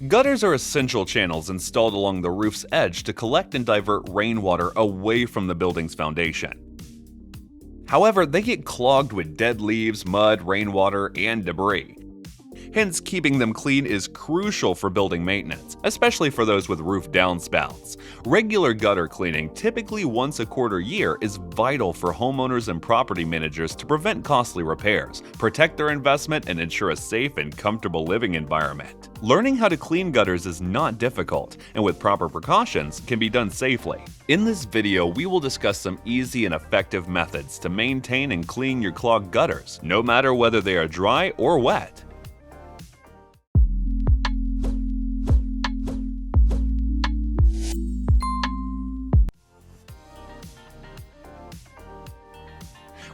Gutters are essential channels installed along the roof's edge to collect and divert rainwater away from the building's foundation. However, they get clogged with dead leaves, mud, rainwater, and debris. Hence, keeping them clean is crucial for building maintenance, especially for those with roof downspouts. Regular gutter cleaning, typically once a quarter year, is vital for homeowners and property managers to prevent costly repairs, protect their investment, and ensure a safe and comfortable living environment. Learning how to clean gutters is not difficult, and with proper precautions, can be done safely. In this video, we will discuss some easy and effective methods to maintain and clean your clogged gutters, no matter whether they are dry or wet.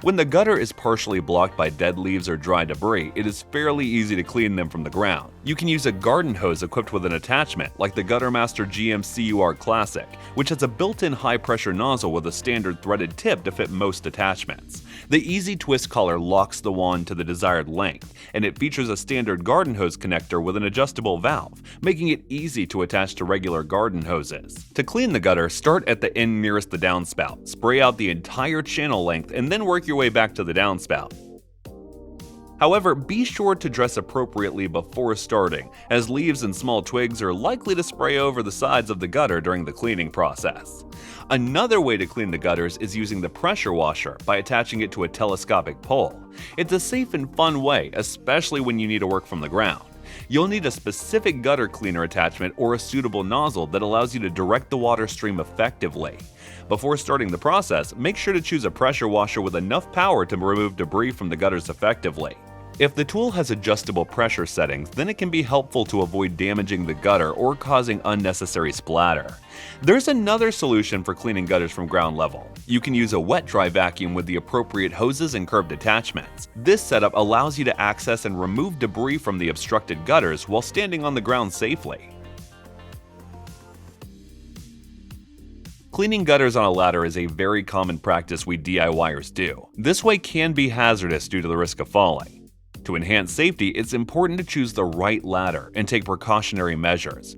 When the gutter is partially blocked by dead leaves or dry debris, it is fairly easy to clean them from the ground. You can use a garden hose equipped with an attachment like the Guttermaster GM-CUR Classic, which has a built-in high-pressure nozzle with a standard threaded tip to fit most attachments. The easy twist collar locks the wand to the desired length, and it features a standard garden hose connector with an adjustable valve, making it easy to attach to regular garden hoses. To clean the gutter, start at the end nearest the downspout, spray out the entire channel length, and then work your way back to the downspout. However, be sure to dress appropriately before starting, as leaves and small twigs are likely to spray over the sides of the gutter during the cleaning process. Another way to clean the gutters is using the pressure washer by attaching it to a telescopic pole. It's a safe and fun way, especially when you need to work from the ground. You'll need a specific gutter cleaner attachment or a suitable nozzle that allows you to direct the water stream effectively. Before starting the process, make sure to choose a pressure washer with enough power to remove debris from the gutters effectively. If the tool has adjustable pressure settings, then it can be helpful to avoid damaging the gutter or causing unnecessary splatter. There's another solution for cleaning gutters from ground level. You can use a wet-dry vacuum with the appropriate hoses and curved attachments. This setup allows you to access and remove debris from the obstructed gutters while standing on the ground safely. Cleaning gutters on a ladder is a very common practice we DIYers do. This way can be hazardous due to the risk of falling. To enhance safety, it's important to choose the right ladder and take precautionary measures.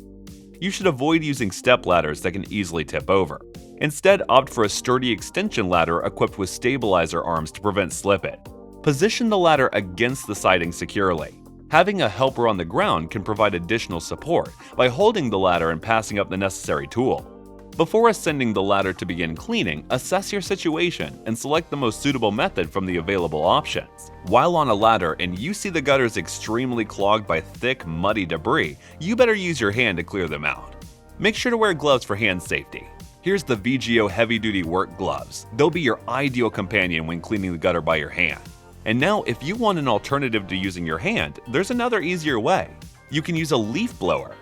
You should avoid using step ladders that can easily tip over. Instead, opt for a sturdy extension ladder equipped with stabilizer arms to prevent slippage. Position the ladder against the siding securely. Having a helper on the ground can provide additional support by holding the ladder and passing up the necessary tool. Before ascending the ladder to begin cleaning, assess your situation and select the most suitable method from the available options. While on a ladder and you see the gutters extremely clogged by thick, muddy debris, you better use your hand to clear them out. Make sure to wear gloves for hand safety. Here's the VGO heavy-duty work gloves. They'll be your ideal companion when cleaning the gutter by your hand. And now, if you want an alternative to using your hand, there's another easier way. You can use a leaf blower.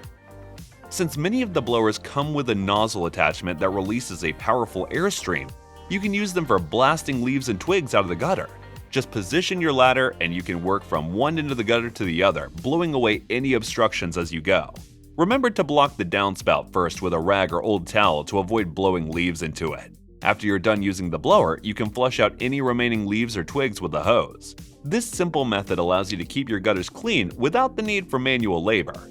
Since many of the blowers come with a nozzle attachment that releases a powerful airstream, you can use them for blasting leaves and twigs out of the gutter. Just position your ladder and you can work from one end of the gutter to the other, blowing away any obstructions as you go. Remember to block the downspout first with a rag or old towel to avoid blowing leaves into it. After you're done using the blower, you can flush out any remaining leaves or twigs with the hose. This simple method allows you to keep your gutters clean without the need for manual labor.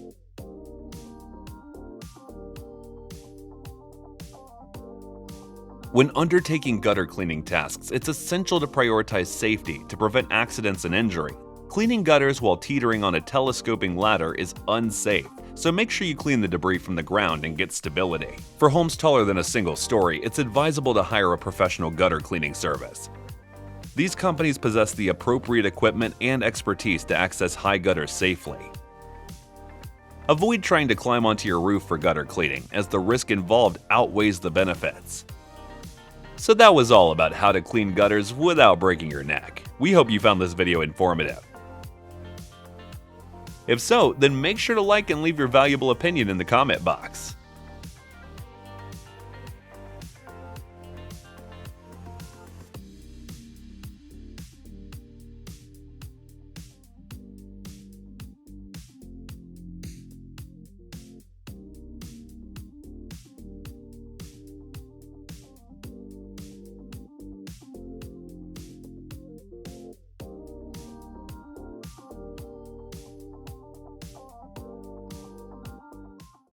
When undertaking gutter cleaning tasks, it's essential to prioritize safety to prevent accidents and injury. Cleaning gutters while teetering on a telescoping ladder is unsafe, so make sure you clean the debris from the ground and get stability. For homes taller than a single story, it's advisable to hire a professional gutter cleaning service. These companies possess the appropriate equipment and expertise to access high gutters safely. Avoid trying to climb onto your roof for gutter cleaning, as the risk involved outweighs the benefits. So that was all about how to clean gutters without breaking your neck. We hope you found this video informative. If so, then make sure to like and leave your valuable opinion in the comment box.